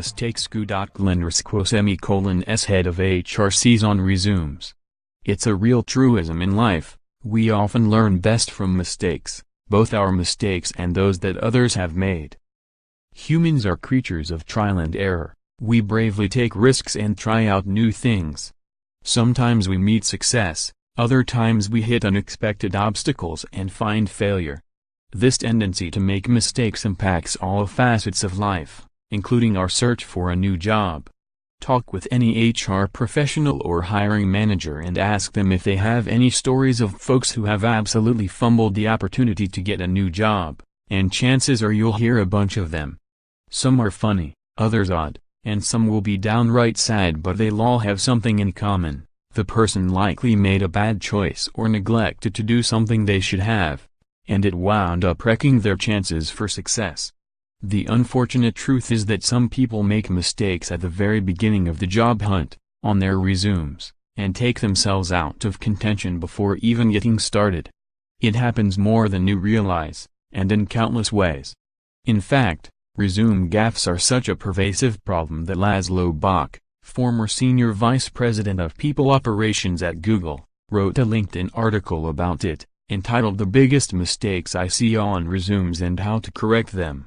Mistakes Goo.gle&rsquo _s head of HRCs on resumes. It's a real truism in life, we often learn best from mistakes, both our mistakes and those that others have made. Humans are creatures of trial and error, we bravely take risks and try out new things. Sometimes we meet success, other times we hit unexpected obstacles and find failure. This tendency to make mistakes impacts all facets of life, including our search for a new job. Talk with any HR professional or hiring manager and ask them if they have any stories of folks who have absolutely fumbled the opportunity to get a new job, and chances are you'll hear a bunch of them. Some are funny, others odd, and some will be downright sad, but they'll all have something in common. The person likely made a bad choice or neglected to do something they should have, and it wound up wrecking their chances for success. The unfortunate truth is that some people make mistakes at the very beginning of the job hunt, on their resumes, and take themselves out of contention before even getting started. It happens more than you realize, and in countless ways. In fact, resume gaffes are such a pervasive problem that Laszlo Bock, former senior vice president of people operations at Google, wrote a LinkedIn article about it, entitled "The Biggest Mistakes I See on Resumes and How to Correct Them."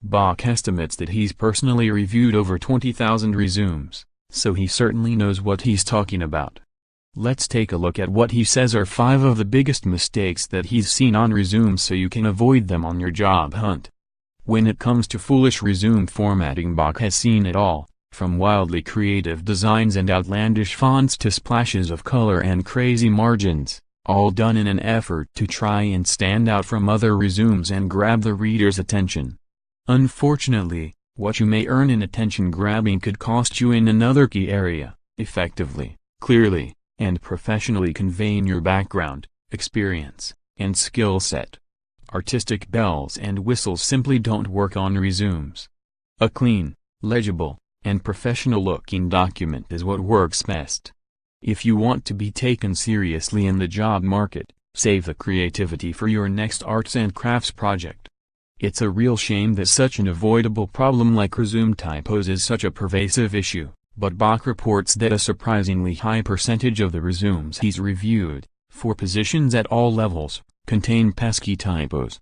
Bock estimates that he's personally reviewed over 20,000 resumes, so he certainly knows what he's talking about. Let's take a look at what he says are 5 of the biggest mistakes that he's seen on resumes so you can avoid them on your job hunt. When it comes to foolish resume formatting, Bock has seen it all, from wildly creative designs and outlandish fonts to splashes of color and crazy margins, all done in an effort to try and stand out from other resumes and grab the reader's attention. Unfortunately, what you may earn in attention grabbing could cost you in another key area: effectively, clearly, and professionally conveying your background, experience, and skill set. Artistic bells and whistles simply don't work on resumes. A clean, legible, and professional-looking document is what works best. If you want to be taken seriously in the job market, save the creativity for your next arts and crafts project. It's a real shame that such an avoidable problem like resume typos is such a pervasive issue, but Bock reports that a surprisingly high percentage of the resumes he's reviewed, for positions at all levels, contain pesky typos.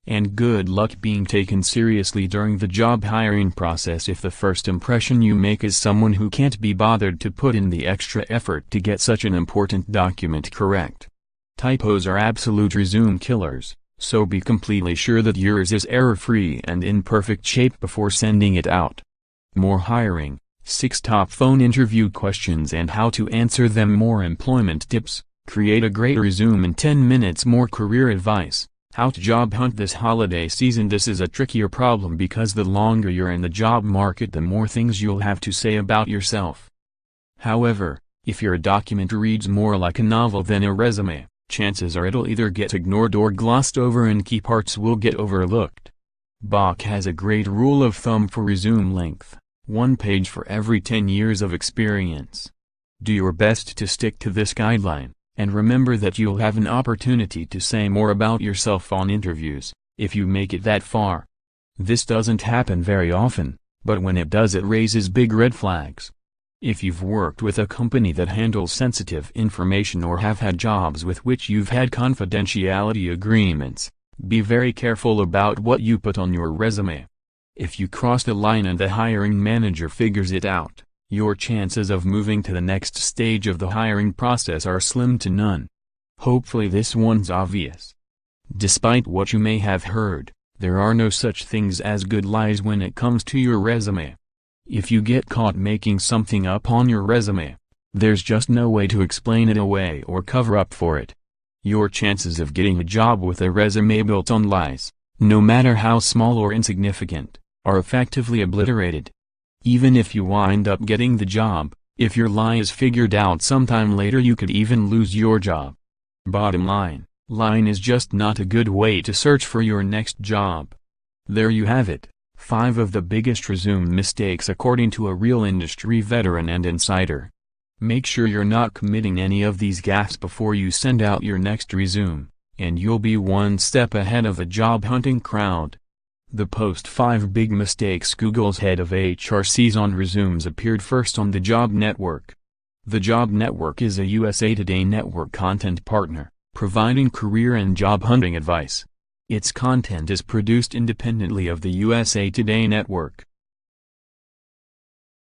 And good luck being taken seriously during the job hiring process if the first impression you make is someone who can't be bothered to put in the extra effort to get such an important document correct. Typos are absolute resume killers, so be completely sure that yours is error-free and in perfect shape before sending it out. More hiring, 6 top phone interview questions and how to answer them, more employment tips, create a great resume in 10 minutes, more career advice, how to job hunt this holiday season. This is a trickier problem because the longer you're in the job market, the more things you'll have to say about yourself. However, if your document reads more like a novel than a resume, chances are it'll either get ignored or glossed over and key parts will get overlooked. Bock has a great rule of thumb for resume length: 1 page for every 10 years of experience. Do your best to stick to this guideline, and remember that you'll have an opportunity to say more about yourself on interviews, if you make it that far. This doesn't happen very often, but when it does, it raises big red flags. If you've worked with a company that handles sensitive information or have had jobs with which you've had confidentiality agreements, be very careful about what you put on your resume. If you cross the line and the hiring manager figures it out, your chances of moving to the next stage of the hiring process are slim to none. Hopefully this one's obvious. Despite what you may have heard, there are no such things as good lies when it comes to your resume. If you get caught making something up on your resume, there's just no way to explain it away or cover up for it. Your chances of getting a job with a resume built on lies, no matter how small or insignificant, are effectively obliterated. Even if you wind up getting the job, if your lie is figured out sometime later, you could even lose your job. Bottom line, lying is just not a good way to search for your next job. There you have it. 5 of the biggest resume mistakes according to a real industry veteran and insider. Make sure you're not committing any of these gaffes before you send out your next resume, and you'll be one step ahead of the job hunting crowd. The post 5 Big Mistakes Google's head of HR sees on resumes appeared first on the Job Network. The Job Network is a USA Today Network content partner, providing career and job hunting advice. Its content is produced independently of the USA Today Network.